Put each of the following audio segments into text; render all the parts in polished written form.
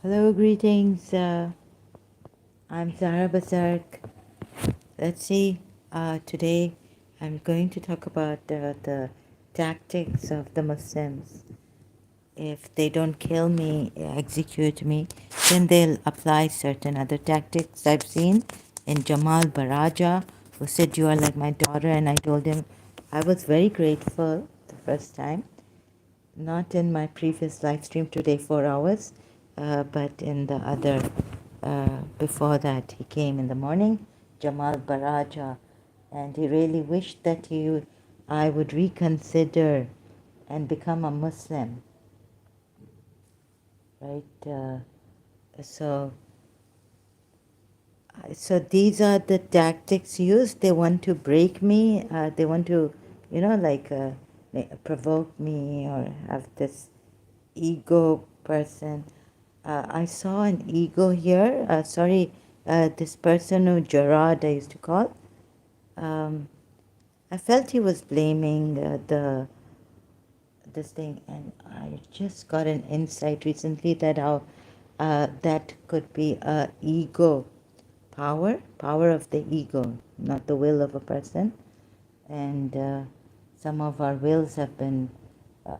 Hello, greetings. I'm Zara Bazark. Let's see. Today I'm going to talk about the tactics of the Muslims. If they don't kill me, execute me, then they'll apply certain other tactics. I've seen in Jamal Baraja, who said, "You are like my daughter," and I told him I was very grateful the first time. Not in my previous live stream today, 4 hours, but in the other, before that, he came in the morning, Jamal Baraja, and he really wished that I would reconsider and become a Muslim, right? So, so these are the tactics used. They want to break me. They want to, like provoke me or have this ego person. I saw an ego here. This person who Gerard I used to call. Um, I felt he was blaming this thing, and I just got an insight recently that how that could be a ego power of the ego, not the will of a person, and some of our wills have been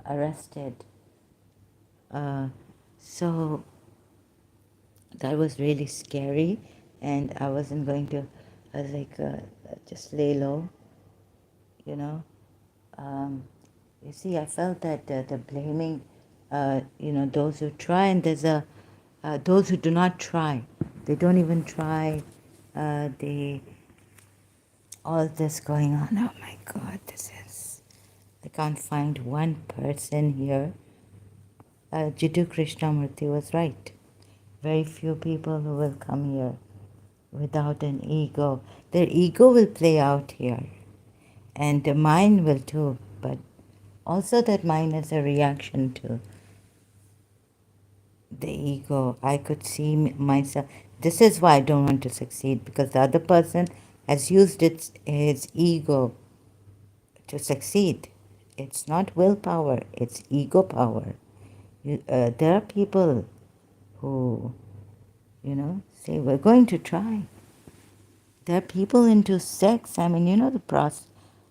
arrested. Uh, so that was really scary, and I wasn't going to. I was like, just lay low, you know. Um, you see, I felt that the blaming, those who try, and there's those who do not try. They don't even try. They all this going on. Oh my God, this is. I can't find one person here. Jiddu Krishnamurti was right. Very few people who will come here without an ego. Their ego will play out here, and mine will too, but also that mine is a reaction to the ego. I could see myself. This is why I don't want to succeed, because the other person has used his ego to succeed. It's not willpower, it's ego power. There are people who, say, we're going to try. There are people into sex. I mean,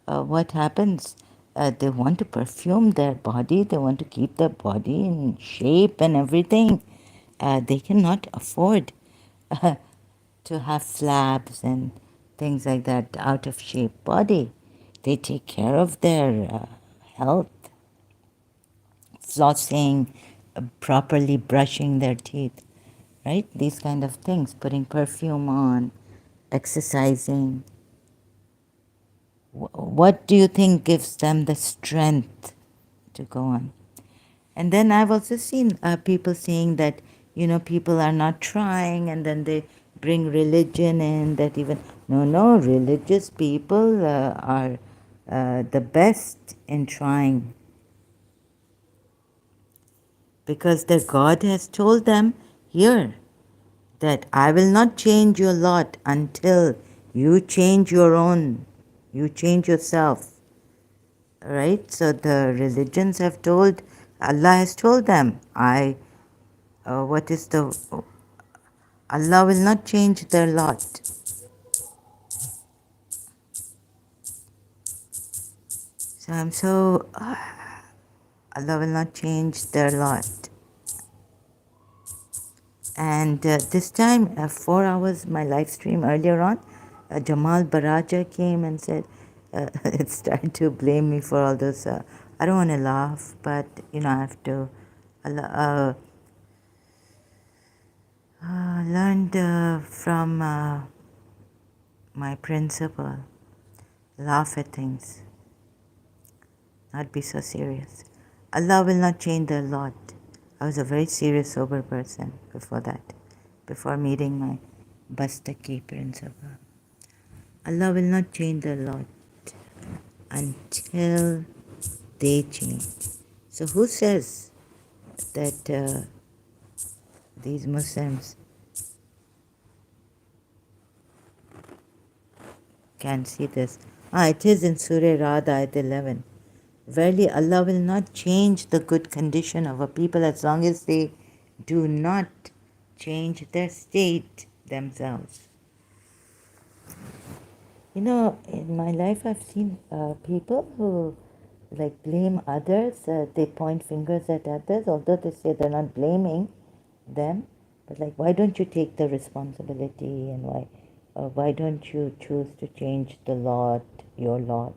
what happens? They want to perfume their body. They want to keep their body in shape and everything. They cannot afford to have flabs and things like that, out of shape body. They take care of their health, flossing, properly brushing their teeth, right? These kind of things, putting perfume on, exercising. What do you think gives them the strength to go on? And then I've also seen people saying that, people are not trying, and then they bring religion in, that even, no, religious people are the best in trying, because their God has told them here that I will not change your lot until you change your own, you change yourself. Right? So the religions have told, Allah has told them, Allah will not change their lot. So Allah will not change their lot. And this time, 4 hours, my live stream earlier on, Jamal Baraja came and said, it started to blame me for all those. I don't want to laugh, but, I have to. Learned from my principal, laugh at things, not be so serious. Allah will not change their lot. I was a very serious, sober person before that, before meeting my Bastaki principal. Allah will not change their lot until they change. So who says that these Muslims can see this? It is in Surah Ra'd, ayat 11. Verily, Allah will not change the good condition of a people as long as they do not change their state themselves. You know, in my life, I've seen people who like blame others. They point fingers at others, although they say they're not blaming them. But like, why don't you take the responsibility, and why don't you choose to change the lot, your lot,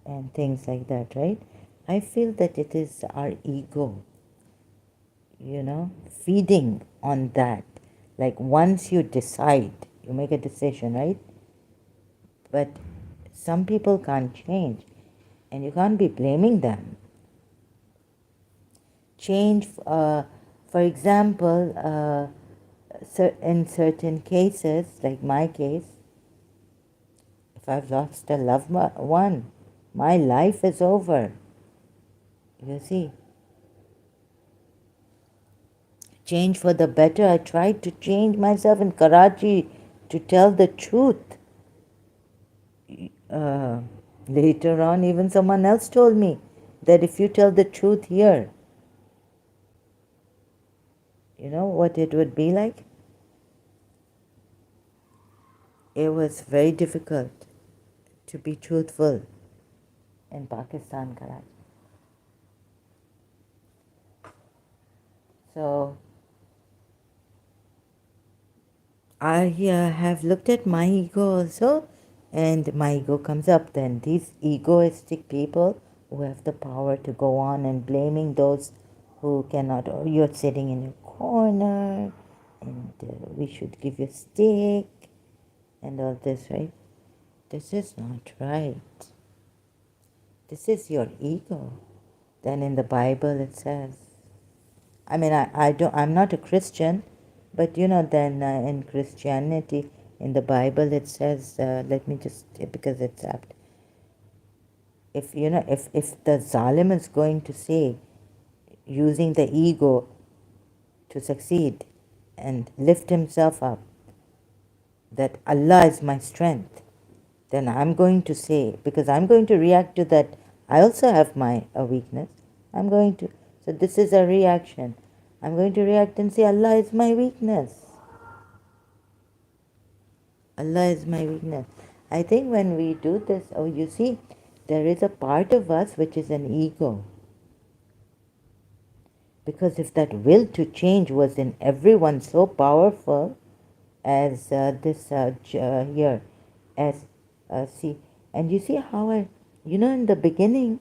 and things like that, right? I feel that it is our ego, feeding on that. Like once you decide, you make a decision, right? But some people can't change, and you can't be blaming them. Change, for example, in certain cases, like my case, if I've lost a loved one, my life is over. You see, change for the better. I tried to change myself in Karachi to tell the truth. Uh, Later on, even someone else told me that if you tell the truth here, you know what it would be like? It was very difficult to be truthful in Pakistan, Karachi. So I have looked at my ego also, and my ego comes up. Then these egoistic people who have the power to go on and blaming those who cannot, or you're sitting in your corner, and we should give you a stick, and all this, right? This is not right. This is your ego. Then in the Bible it says, I mean, I'm not a Christian, but then in Christianity, in the Bible it says, let me just, because it's apt. If the Zalim is going to say, using the ego to succeed and lift himself up, that Allah is my strength, then I'm going to say, because I'm going to react to that, I also have my weakness. So this is a reaction. I'm going to react and say, Allah is my weakness. Allah is my weakness. I think when we do this, you see, there is a part of us which is an ego. Because if that will to change was in everyone so powerful as this here, as see, and you see how in the beginning,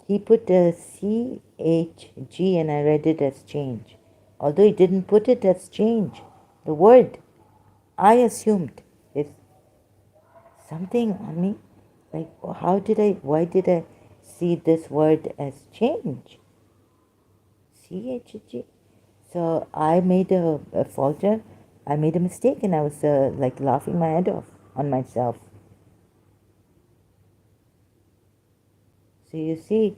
he put a CHG and I read it as change. Although he didn't put it as change, the word, I assumed is something on me. Like, why did I see this word as change? CHG. So I made a falter. I made a mistake and I was like laughing my head off on myself. So you see,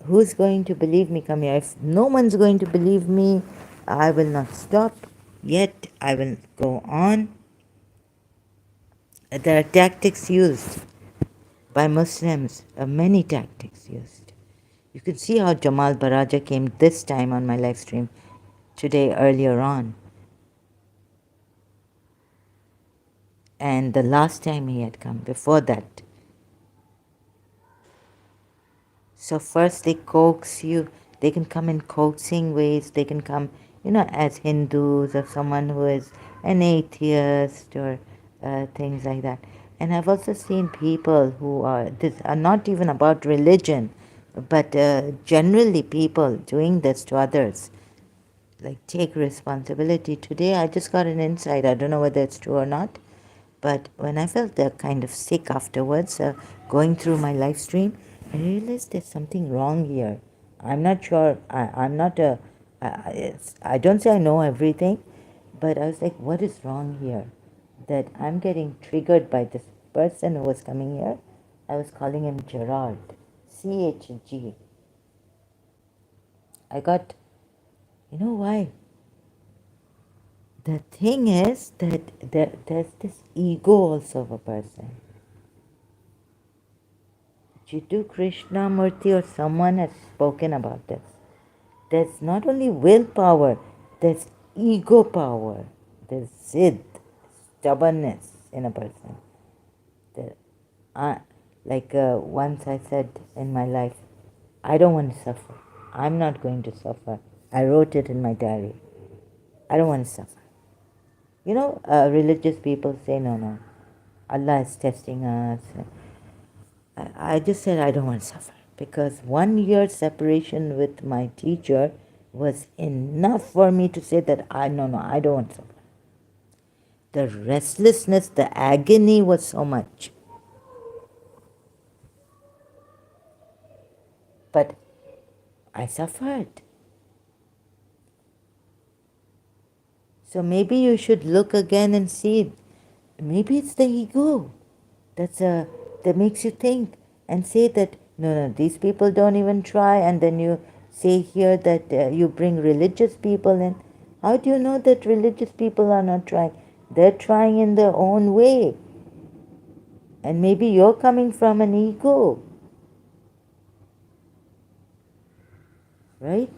who's going to believe me? Come here. If no one's going to believe me, I will not stop. Yet I will go on. There are tactics used by Muslims, many tactics used. You can see how Jamal Baraja came this time on my live stream today earlier on. And the last time he had come, before that. So first they coax you. They can come in coaxing ways. They can come, as Hindus or someone who is an atheist or things like that. And I've also seen people who this are not even about religion, but generally people doing this to others. Like, take responsibility. Today I just got an insight. I don't know whether it's true or not. But when I felt kind of sick afterwards, going through my live stream, I realized there's something wrong here. I'm not sure. I'm not a. I don't say I know everything, but I was like, what is wrong here? That I'm getting triggered by this person who was coming here. I was calling him Gerard. CHG. I got. You know why? The thing is that there's this ego also of a person. Jiddu Krishnamurti or someone has spoken about this. There's not only willpower, there's ego power, the zid, stubbornness in a person. The, once I said in my life, I don't want to suffer. I'm not going to suffer. I wrote it in my diary. I don't want to suffer. Religious people say, no, no, Allah is testing us. I just said, I don't want to suffer. Because 1 year separation with my teacher was enough for me to say that, no, I don't want to suffer. The restlessness, the agony was so much. But I suffered. So maybe you should look again and see, maybe it's the ego that makes you think and say that, no, these people don't even try, and then you say here that you bring religious people in. How do you know that religious people are not trying? They're trying in their own way. And maybe you're coming from an ego, right?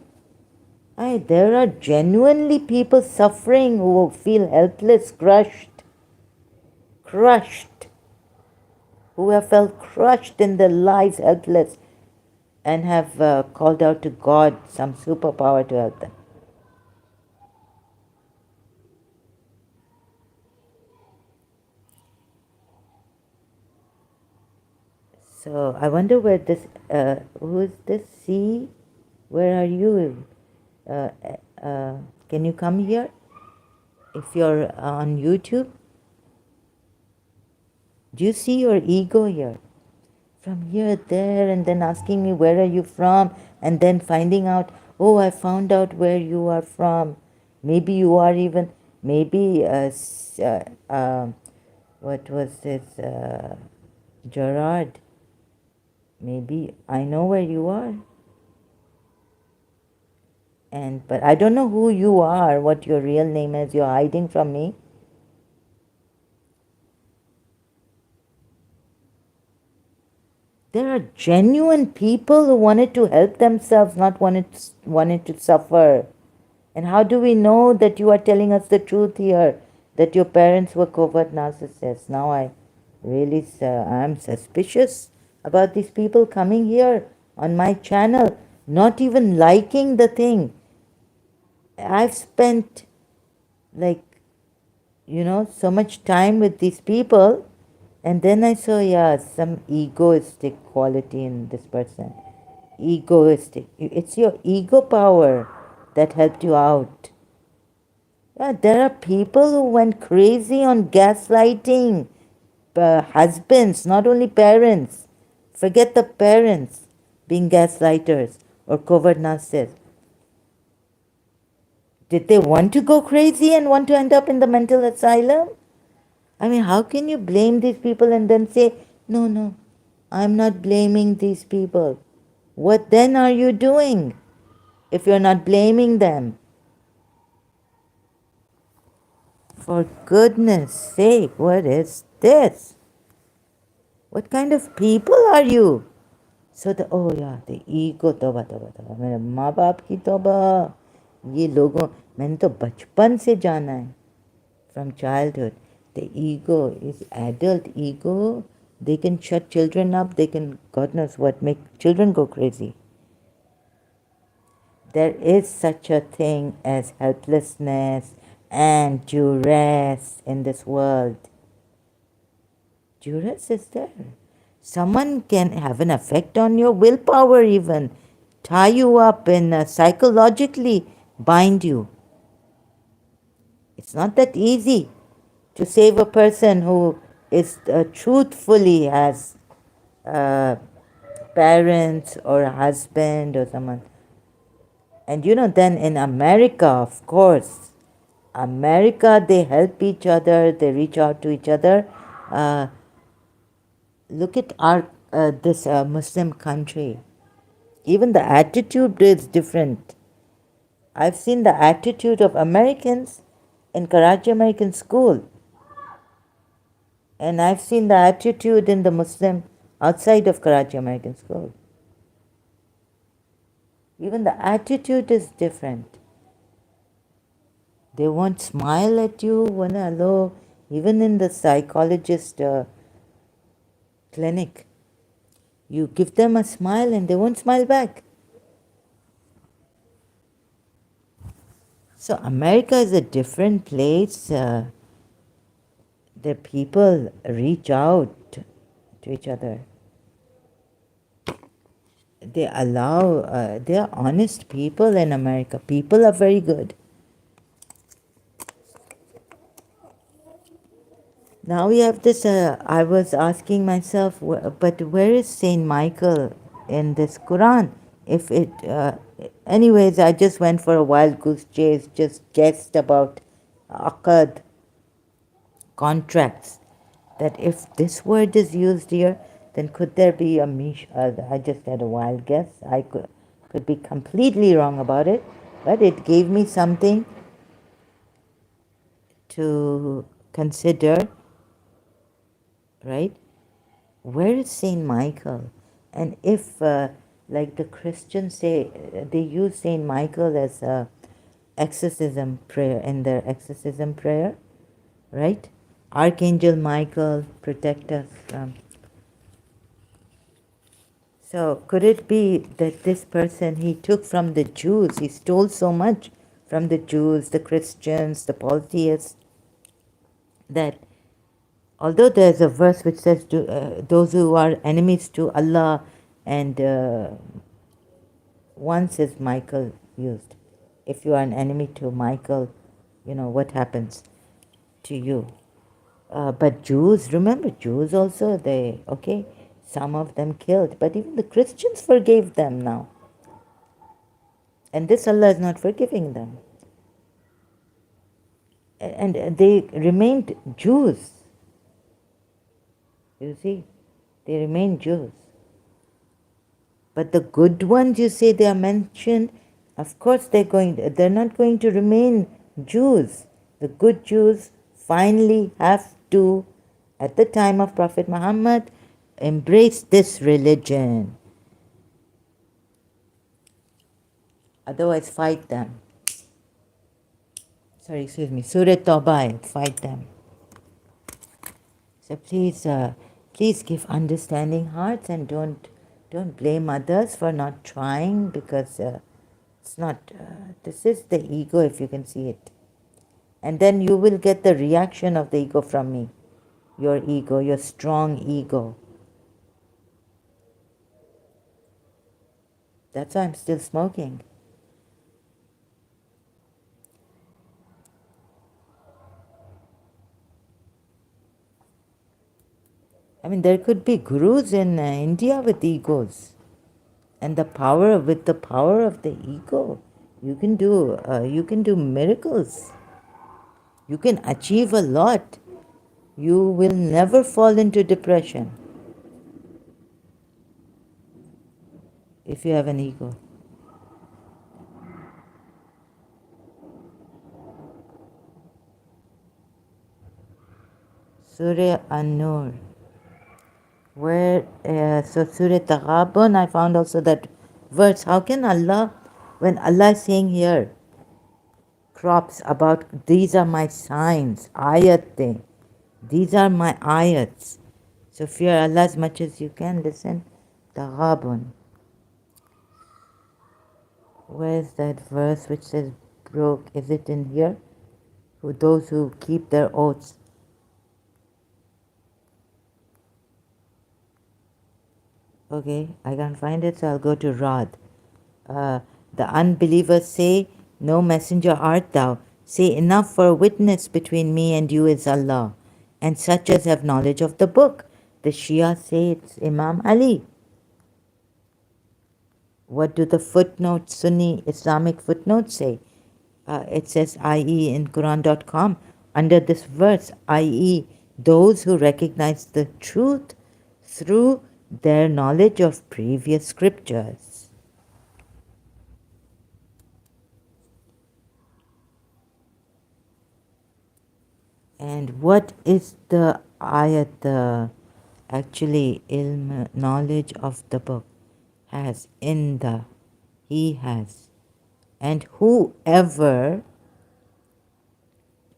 There are genuinely people suffering who feel helpless, crushed, who have felt crushed in their lives, helpless, and have called out to God, some superpower to help them. So I wonder where this, who is this? C? Where are you? Can you come here? If you're on YouTube, do you see your ego here? From here, there, and then asking me, where are you from? And then finding out, oh, I found out where you are from. Maybe you are even, maybe, what was this, Gerard? Maybe I know where you are. But I don't know who you are, what your real name is. You're hiding from me. There are genuine people who wanted to help themselves, not wanted to suffer. And how do we know that you are telling us the truth here, that your parents were covert narcissists? Now I really am suspicious about these people coming here on my channel, not even liking the thing. I've spent so much time with these people, and then I saw, some egoistic quality in this person. Egoistic. It's your ego power that helped you out. Yeah, there are people who went crazy on gaslighting husbands, not only parents. Forget the parents being gaslighters or covert narcissists. Did they want to go crazy and want to end up in the mental asylum? I mean, how can you blame these people and then say, no, I'm not blaming these people? What then are you doing if you're not blaming them? For goodness sake, what is this? What kind of people are you? So the ego, तौबा मेरे माँ बाप की तौबा, ये लोगों मैंने तो बचपन से जाना है, from childhood. The ego is adult ego. They can shut children up. They can, God knows what, make children go crazy. There is such a thing as helplessness and duress in this world. Duress is there. Someone can have an effect on your willpower even, tie you up and psychologically bind you. It's not that easy to save a person who is truthfully has parents or a husband or someone. And then in America, of course, America, they help each other, they reach out to each other. Look at this Muslim country. Even the attitude is different. I've seen the attitude of Americans in Karachi American School. And I've seen the attitude in the Muslim outside of Karachi American School. Even the attitude is different. They won't smile at you when hello, even in the psychologist clinic. You give them a smile and they won't smile back. So America is a different place. The people reach out to each other. They allow, they are honest people in America. People are very good. Now we have this, I was asking myself, but where is Saint Michael in this Quran? If it, anyways, I just went for a wild goose chase, just guessed about aqad, contracts, that if this word is used here, then could there be a mish? I just had a wild guess. I could be completely wrong about it, but it gave me something to consider, right? Where is Saint Michael? And if, like the Christians say, they use Saint Michael as a exorcism prayer in their exorcism prayer, right? Archangel Michael, protect us from. So could it be that this person, he took from the Jews, he stole so much from the Jews, the Christians, the polytheists, that although there's a verse which says, those who are enemies to Allah, and once is Michael used. If you are an enemy to Michael, you know what happens to you. But Jews, remember, Jews also, some of them killed, but even the Christians forgave them now. And this Allah is not forgiving them. And they remained Jews. You see, they remain Jews. But the good ones, you say, they are mentioned, of course they're not going to remain Jews. The good Jews finally have to, at the time of Prophet Muhammad, embrace this religion. Otherwise, fight them. Surah Tawbah, fight them. So please give understanding hearts, and don't blame others for not trying, because it's not, this is the ego, if you can see it. And then you will get the reaction of the ego from me. Your ego, your strong ego. That's why I'm still smoking. I mean, there could be gurus in India with egos. And with the power of the ego, you can do miracles. You can achieve a lot. You will never fall into depression if you have an ego. Surah An-Nur. So Surah Taghabun, I found also that verse. How can Allah, when Allah is saying here, crops about, these are my signs, ayat, these are my ayats. So fear Allah as much as you can. Listen, Taghabun. Where's that verse which says broke? Is it in here? For those who keep their oaths. Okay, I can't find it, so I'll go to Rad. The unbelievers say, no messenger art thou. Say, enough for a witness between me and you is Allah, and such as have knowledge of the book. The Shia say it's Imam Ali. What do the footnotes, Sunni Islamic footnotes say? It says, i.e. in Quran.com, under this verse, i.e. those who recognize the truth through their knowledge of previous scriptures. And what is the ayat, actually ilm, knowledge of the book, has in the, he has. And whoever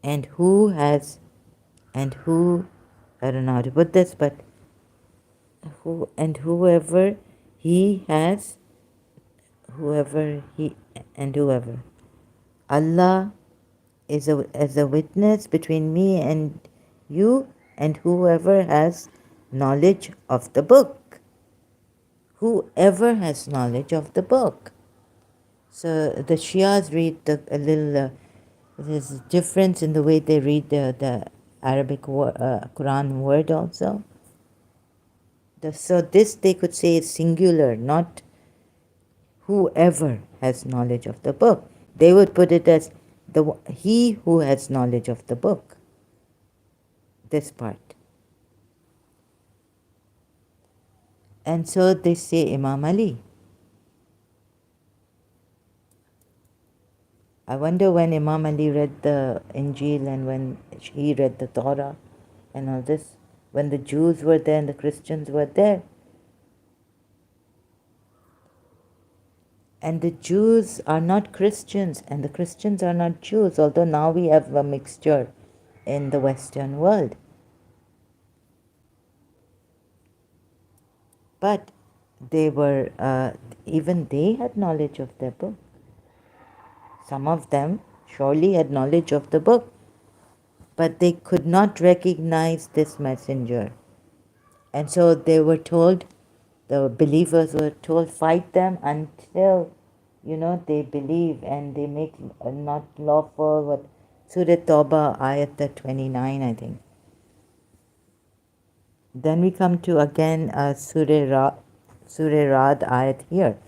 and who has, and who, I don't know how to put this, but who, and whoever he has, whoever he, and whoever. Allah is as a witness between me and you and whoever has knowledge of the book. Whoever has knowledge of the book. So the Shias read a little, there's a difference in the way they read the Arabic Quran word also. So this they could say is singular, not whoever has knowledge of the book. They would put it as he who has knowledge of the book. This part. And so they say Imam Ali. I wonder when Imam Ali read the Injil and when he read the Torah and all this, when the Jews were there and the Christians were there. And the Jews are not Christians and the Christians are not Jews, although now we have a mixture in the Western world. But they were, even they had knowledge of their book. Some of them surely had knowledge of the book, but they could not recognize this messenger. And so they were told, the believers were told, fight them until, they believe and they make not lawful what Surah Tawbah, ayat 29, I think. Then we come to again Surah Rad ayat here.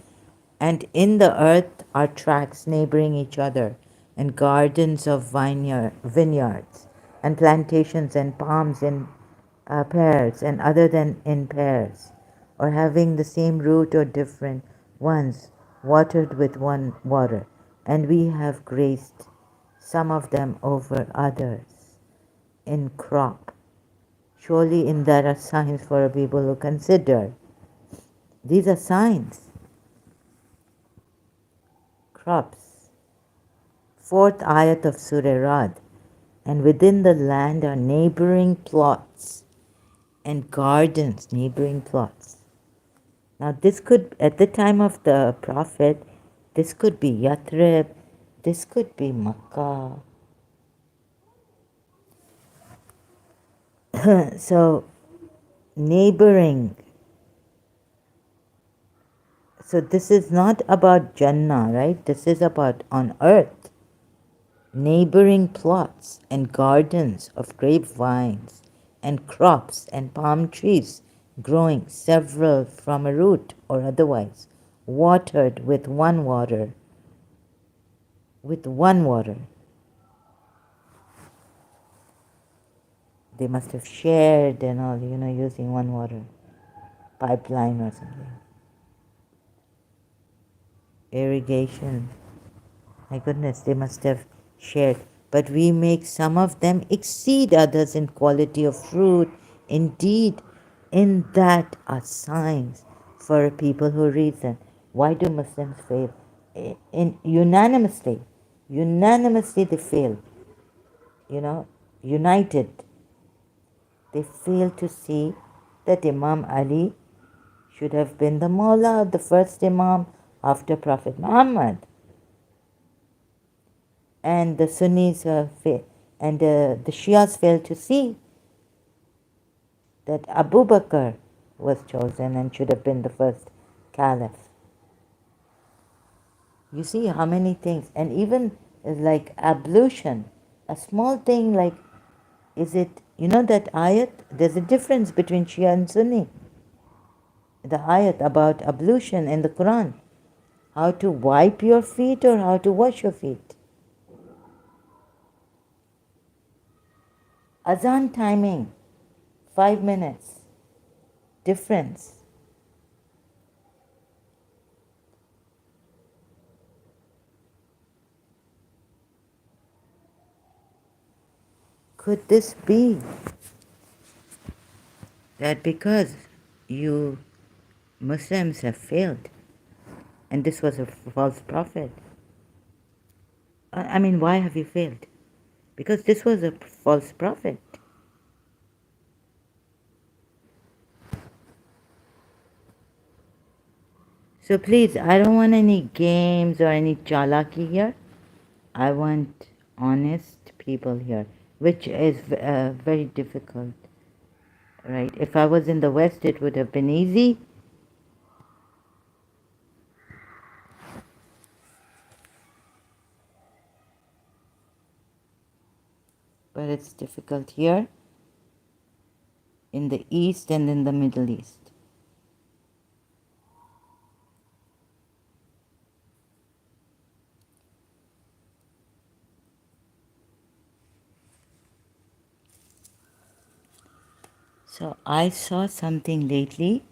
And in the earth are tracts neighboring each other, and gardens of vineyards, and plantations and palms in pairs, and other than in pairs, or having the same root or different ones, watered with one water. And we have graced some of them over others in crop. Surely in that are signs for people who consider. These are signs. Crops. Fourth ayat of Surah Rad. And within the land are neighboring plots and gardens, neighboring plots. Now this could, at the time of the Prophet, this could be Yathrib, this could be Makkah. So, neighboring. So this is not about Jannah, right? This is about on earth. Neighboring plots and gardens of grapevines and crops and palm trees growing several from a root or otherwise, watered with one water. With one water. They must have shared and all, using one water pipeline or something. Irrigation. My goodness, they must have shared. But we make some of them exceed others in quality of fruit. Indeed, in that are signs for people who reason. Why do Muslims fail? Unanimously they fail. United. They fail to see that Imam Ali should have been the Mawla, the first Imam after Prophet Muhammad. And the Sunnis and the Shias fail to see that Abu Bakr was chosen and should have been the first caliph. You see how many things, and even like ablution, a small thing like, is it, that ayat, there's a difference between Shia and Sunni. The ayat about ablution in the Quran, how to wipe your feet or how to wash your feet. Azan timing, 5 minutes, difference. Could this be that because you Muslims have failed and this was a false prophet? I mean, why have you failed? because this was a false prophet. So please, I don't want any games or any chalaki here. I want honest people here, which is very difficult, right? If I was in the West, it would have been easy. But it's difficult here in the East and in the Middle East. So I saw something lately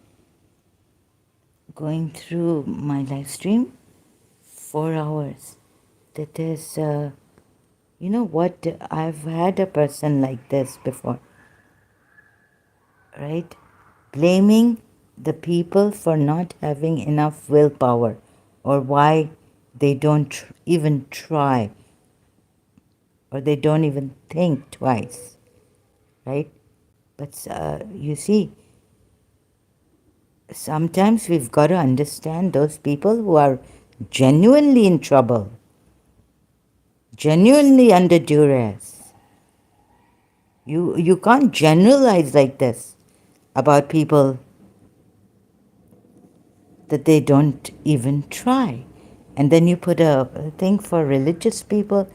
going through my live stream, 4 hours. That is, you know what? I've had a person like this before, right? Blaming the people for not having enough willpower or why they don't even try or they don't even think twice, right? But you see, sometimes we've got to understand those people who are genuinely in trouble, genuinely under duress. You can't generalize like this about people that they don't even try. And then you put a thing for religious people,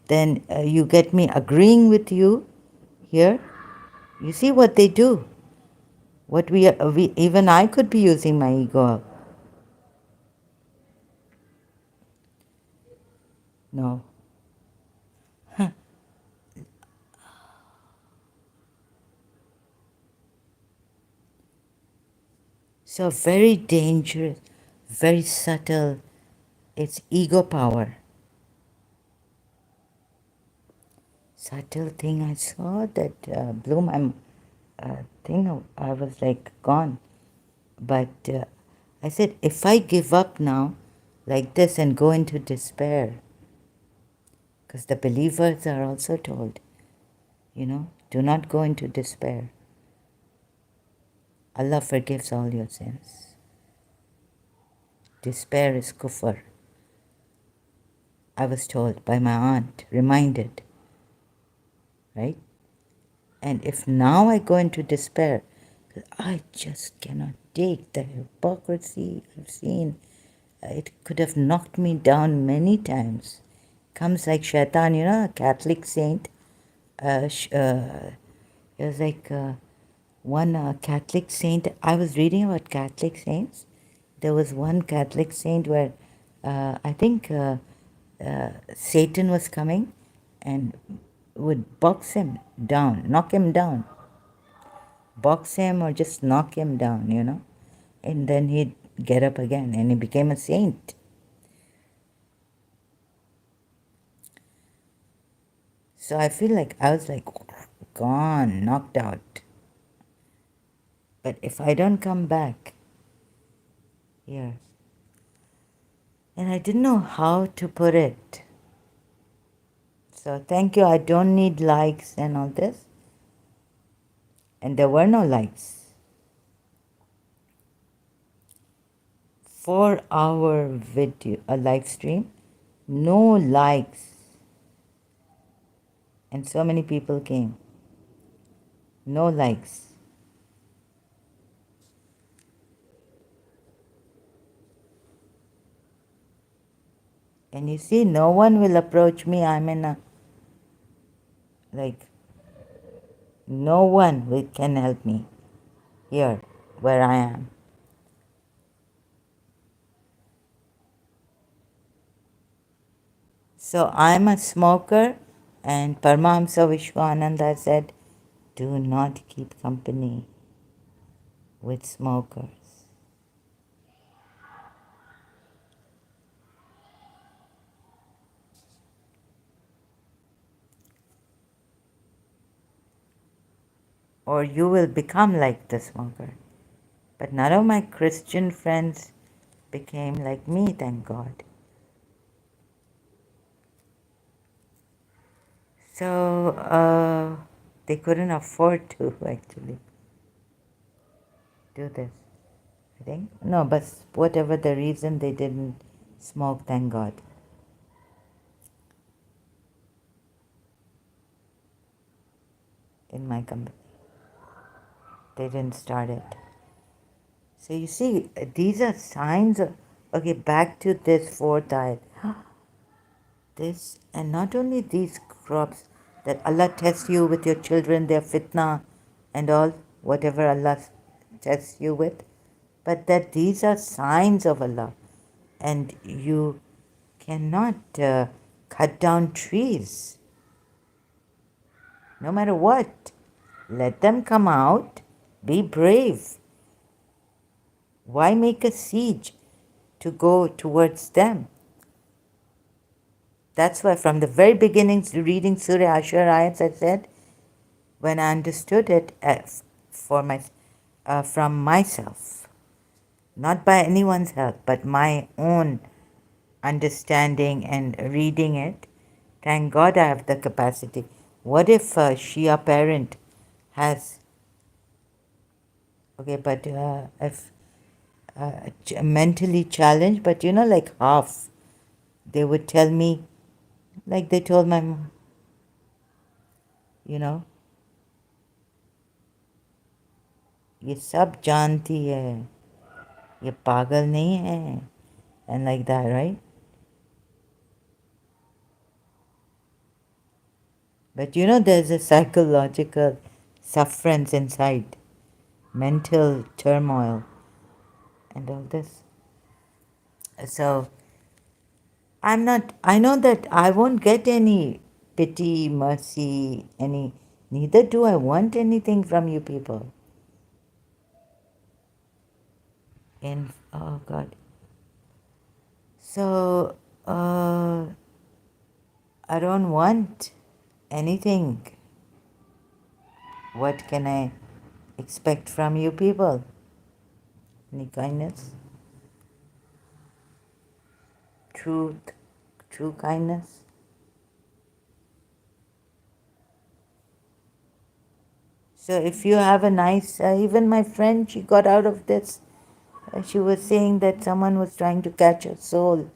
then you get me agreeing with you here. You see what they do. What we even I could be using my ego. No. So very dangerous, very subtle. It's ego power. Subtle thing I saw that blew my thing. I was like gone. But I said, if I give up now like this and go into despair, because the believers are also told, do not go into despair. Allah forgives all your sins. Despair is kufr. I was told by my aunt, reminded, right? And if now I go into despair, I just cannot take the hypocrisy I've seen. It could have knocked me down many times. Comes like Shaitan, a Catholic saint. It was like one Catholic saint. I was reading about Catholic saints. There was one Catholic saint where I think Satan was coming and would box him down, knock him down. Box him or just knock him down, and then he'd get up again and he became a saint. So I feel like I was like gone, knocked out. But if I don't come back here, and I didn't know how to put it. So thank you. I don't need likes and all this. And there were no likes. 4-hour video, a live stream, no likes. And so many people came. No likes. And you see, no one will approach me. I'm in a, no one can help me here where I am. So I'm a smoker, and Paramahamsa Vishwananda said, do not keep company with smokers. Or you will become like the smoker. But none of my Christian friends became like me, thank God. So they couldn't afford to actually do this, I think. No, but whatever the reason, they didn't smoke, thank God, in my company. They didn't start it. So you see, these are signs of, okay, back to this fourth ayat. This, and not only these crops, that Allah tests you with your children, their fitna and all, whatever Allah tests you with, but that these are signs of Allah. And you cannot cut down trees, no matter what. Let them come out, be brave. Why make a siege to go towards them? That's why from the very beginning, reading Surah Ashur ayats, I said, when I understood it from myself, not by anyone's help, but my own understanding and reading it, thank God I have the capacity. What if a Shia parent has, okay, but if mentally challenged, but like half, they would tell me, like they told my mom, you know, ये सब जानती है, ये पागल नहीं है, and like that, right? But there's a psychological sufferance inside, mental turmoil, and all this. So I know that I won't get any pity, mercy, neither do I want anything from you people. Oh God. So, I don't want anything. What can I expect from you people? Any kindness? Truth? True kindness? So if you have a nice, even my friend, she got out of this. She was saying that someone was trying to catch her soul,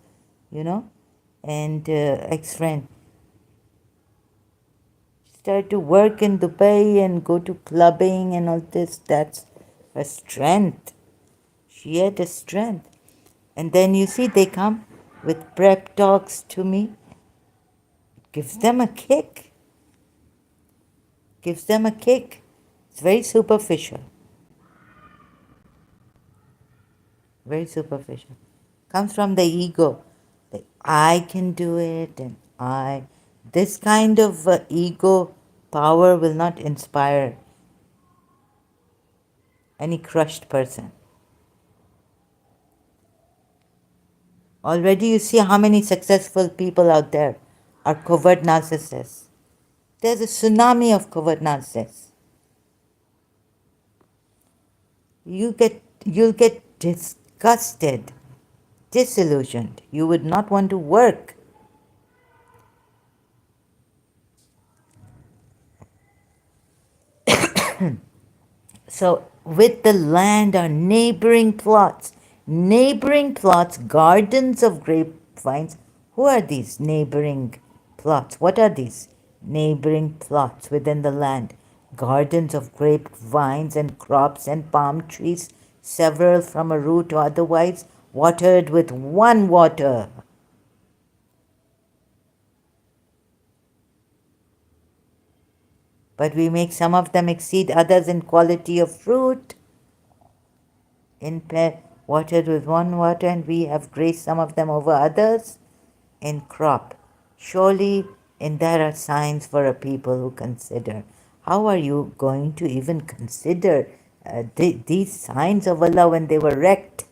and ex-friend. She started to work in Dubai and go to clubbing and all this. That's her strength. She had a strength. And then you see, they come with prep talks to me. It gives them a kick. Gives them a kick. It's very superficial. Very superficial. Comes from the ego. Like, I can do it, and this kind of ego power will not inspire any crushed person. Already you see how many successful people out there are covert narcissists. There's a tsunami of covert narcissists. You'll get disgusted, disillusioned. You would not want to work. So with the land are neighboring plots, gardens of grapevines. Who are these neighboring plots? What are these neighboring plots within the land? Gardens of grapevines and crops and palm trees, several from a root or otherwise, watered with one water. But we make some of them exceed others in quality of fruit, watered with one water, and we have graced some of them over others in crop. Surely, in there are signs for a people who consider. How are you going to even consider these signs of Allah when they were wrecked?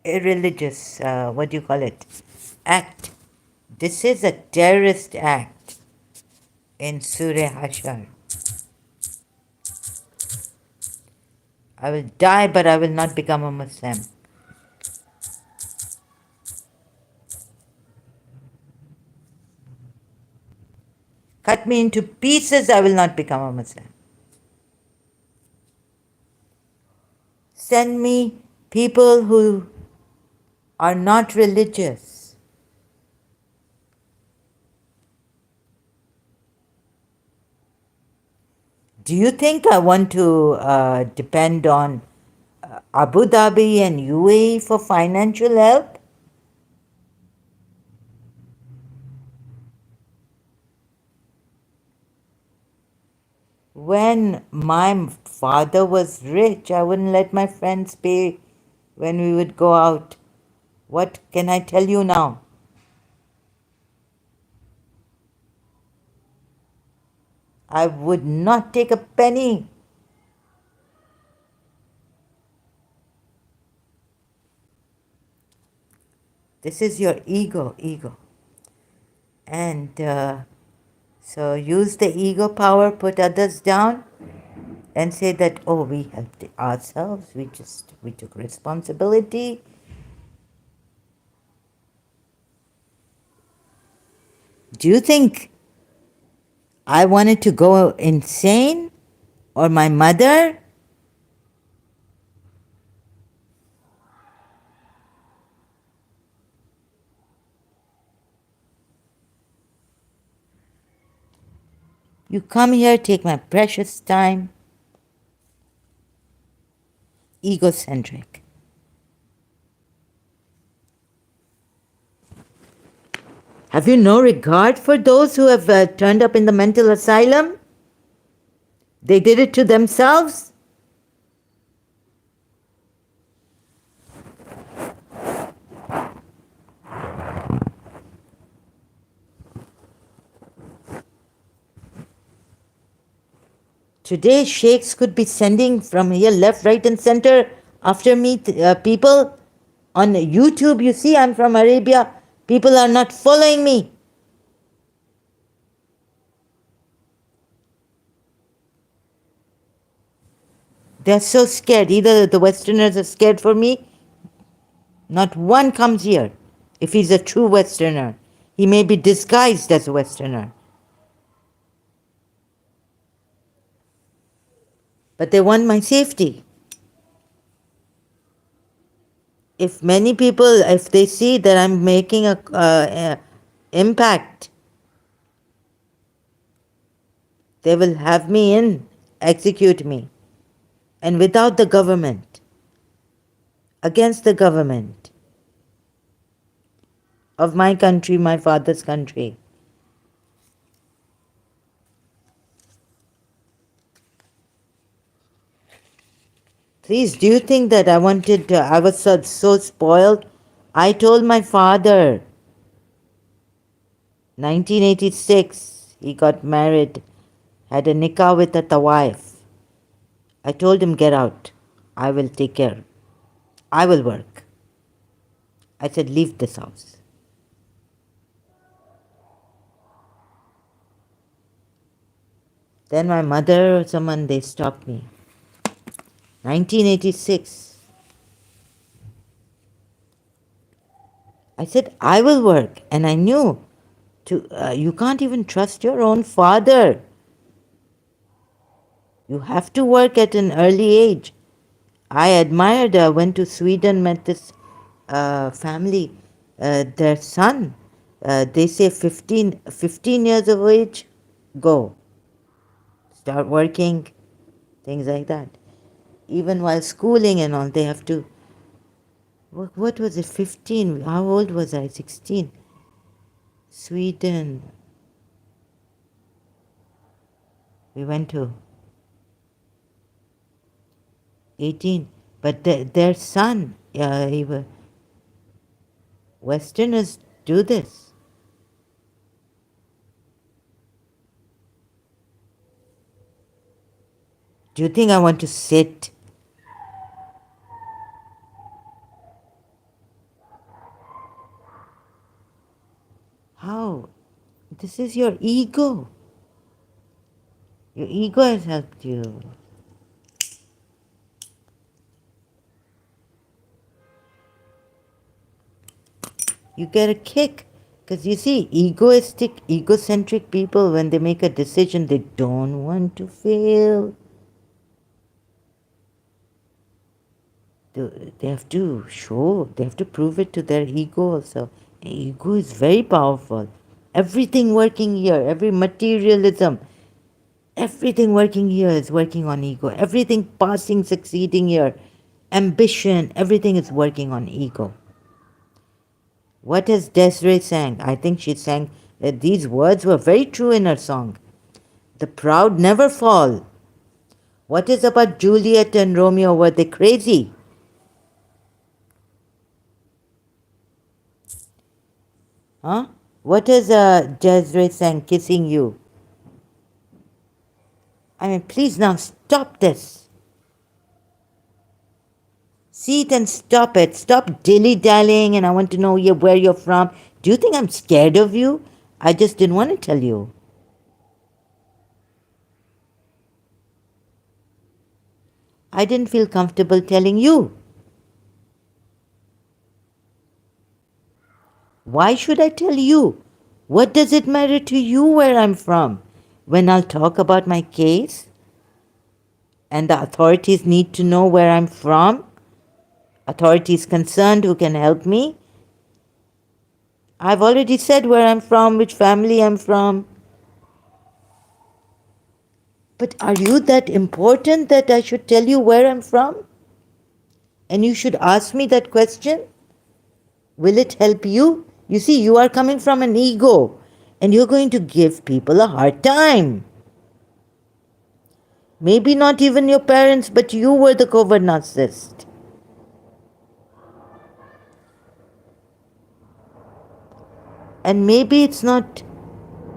Irreligious, what do you call it? Act. This is a terrorist act in Surah Hashar. I will die, but I will not become a Muslim. Cut me into pieces, I will not become a Muslim. Send me people who are not religious. Do you think I want to depend on Abu Dhabi and UAE for financial help? When my father was rich, I wouldn't let my friends pay when we would go out. What can I tell you now? I would not take a penny. This is your ego. And so use the ego power, put others down, and say that, oh, we helped ourselves, we took responsibility. Do you think I wanted to go insane? Or my mother? You come here, take my precious time. Egocentric. Have you no regard for those who have turned up in the mental asylum? They did it to themselves? Today, sheikhs could be sending from here, left, right, and center after me people. On YouTube, you see, I'm from Arabia. People are not following me. They're so scared. Either the Westerners are scared for me, not one comes here. If he's a true Westerner, he may be disguised as a Westerner. But they want my safety. If many people, if they see that I'm making a impact, they will have me in, execute me. And without the government, against the government of my country, my father's country. Please, do you think that I was so spoiled? I told my father, 1986, he got married, had a nikah with a tawaif. I told him, get out. I will take care. I will work. I said, leave this house. Then my mother or someone, they stopped me. 1986. I said, I will work. And I knew you can't even trust your own father. You have to work at an early age. I admired, went to Sweden, met this family, their son. They say 15 years of age, go. Start working, things like that. Even while schooling and all, they have to. What was it, 15? How old was I? 16. Sweden. We went to 18. But their son, Westerners do this. Do you think I want to sit? How? This is your ego. Your ego has helped you. You get a kick Because you see, egoistic, egocentric people, when they make a decision, they don't want to fail. They have to show, they have to prove it to their ego also. Ego is very powerful. Everything working here, every materialism, everything working here is working on ego. Everything passing, succeeding here, ambition, everything is working on ego. What has Desiree sang? I think she sang that these words were very true in her song. The proud never fall. What is about Juliet and Romeo? Were they crazy? Huh? What is Desiree sang, kissing you? I mean, please now stop this. See it and stop it. Stop dilly-dallying and I want to know where you're from. Do you think I'm scared of you? I just didn't want to tell you. I didn't feel comfortable telling you. Why should I tell you? What does it matter to you where I'm from? When I'll talk about my case and the authorities need to know where I'm from, authorities concerned who can help me, I've already said where I'm from, which family I'm from. But are you that important that I should tell you where I'm from? And you should ask me that question? Will it help you? You see, you are coming from an ego and you're going to give people a hard time. Maybe not even your parents, but you were the covert narcissist. And maybe it's not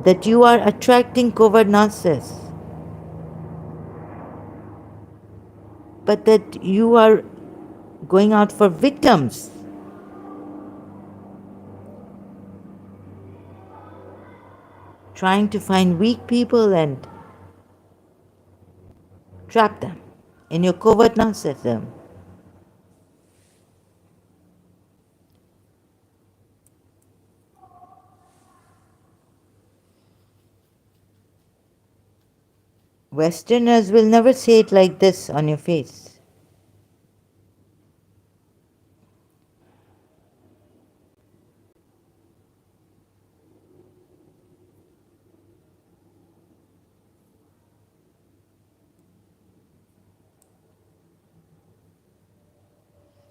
that you are attracting covert narcissists, but that you are going out for victims, trying to find weak people and trap them in your covert narcissism. Westerners will never say it like this on your face.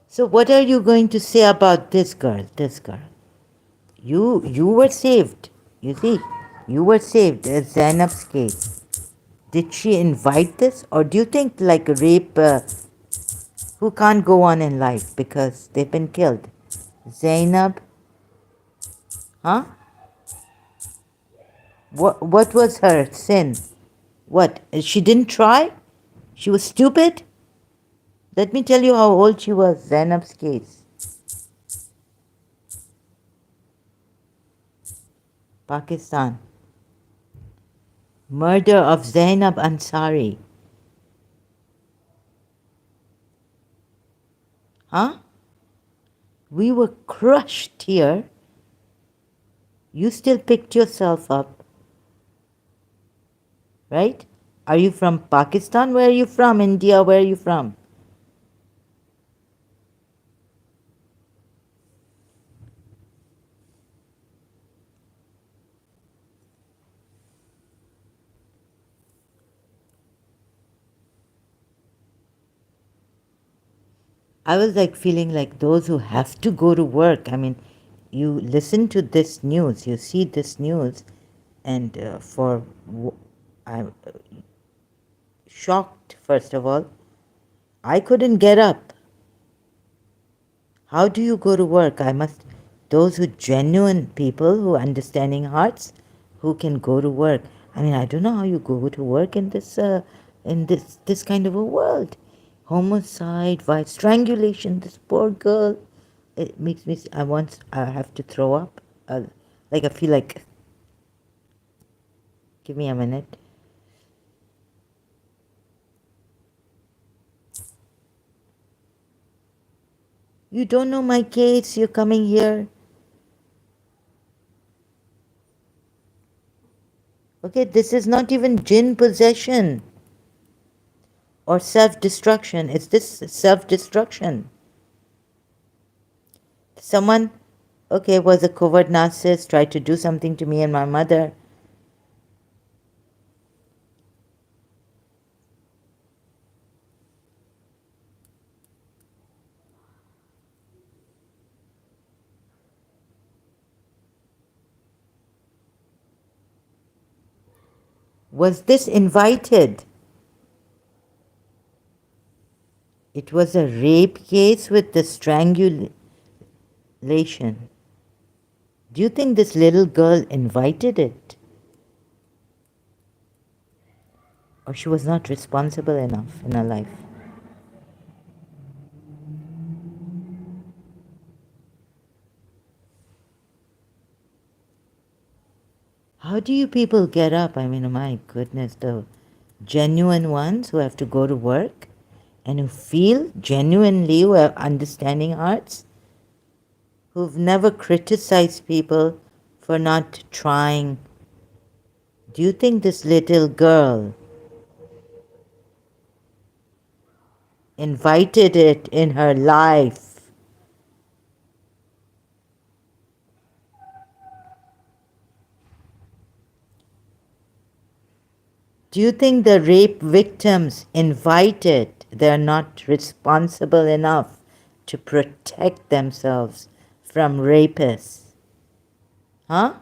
So what are you going to say about this girl, this girl? You were saved. You see, you were saved. Zainab's case. Did she invite this, or do you think like rape who can't go on in life because they've been killed? Zainab, huh? What was her sin? What? She didn't try? She was stupid? Let me tell you how old she was, Zainab's case. Pakistan. Murder of Zainab Ansari. Huh? We were crushed here. You still picked yourself up, right? Are you from Pakistan? Where are you from? India? Where are you from? I was like feeling like those who have to go to work. I mean, you listen to this news, you see this news, and I'm shocked, first of all. I couldn't get up. How do you go to work? Those who genuine people who understanding hearts, who can go to work. I mean, I don't know how you go to work in this kind of a world. Homicide, violence, strangulation. This poor girl. It makes me. I have to throw up. Like I feel like. Give me a minute. You don't know my case. You're coming here. Okay, this is not even jinn possession or self-destruction. It's this self-destruction. Someone, okay, was a covert narcissist, tried to do something to me and my mother. Was this invited? It was a rape case with the strangulation. Do you think this little girl invited it? Or she was not responsible enough in her life? How do you people get up? I mean, my goodness, the genuine ones who have to go to work and who feel genuinely, who have understanding hearts, who've never criticized people for not trying. Do you think this little girl invited it in her life? Do you think the rape victims invited? They're not responsible enough to protect themselves from rapists. Huh?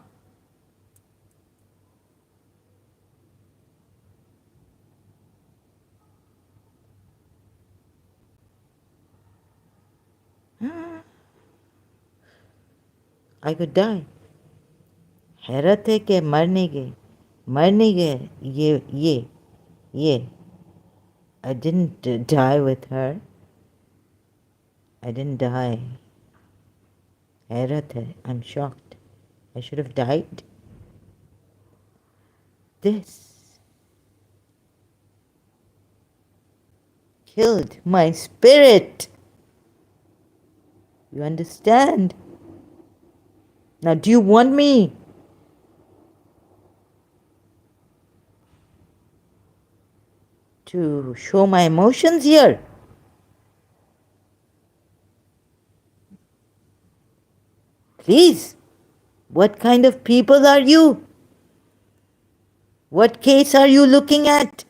I could die. हैरत है कि मर नहीं गए ये I didn't die with her. I didn't die. हैरत है. I'm shocked. I should have died. This killed my spirit. You understand? Now, do you want me to show my emotions here? Please. What kind of people are you? What case are you looking at?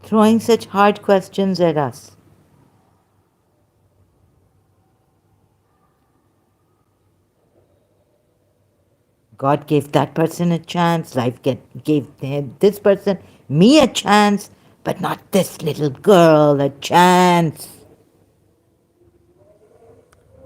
Throwing such hard questions at us. God gave that person a chance. Life gave this person, me, a chance, but not this little girl a chance.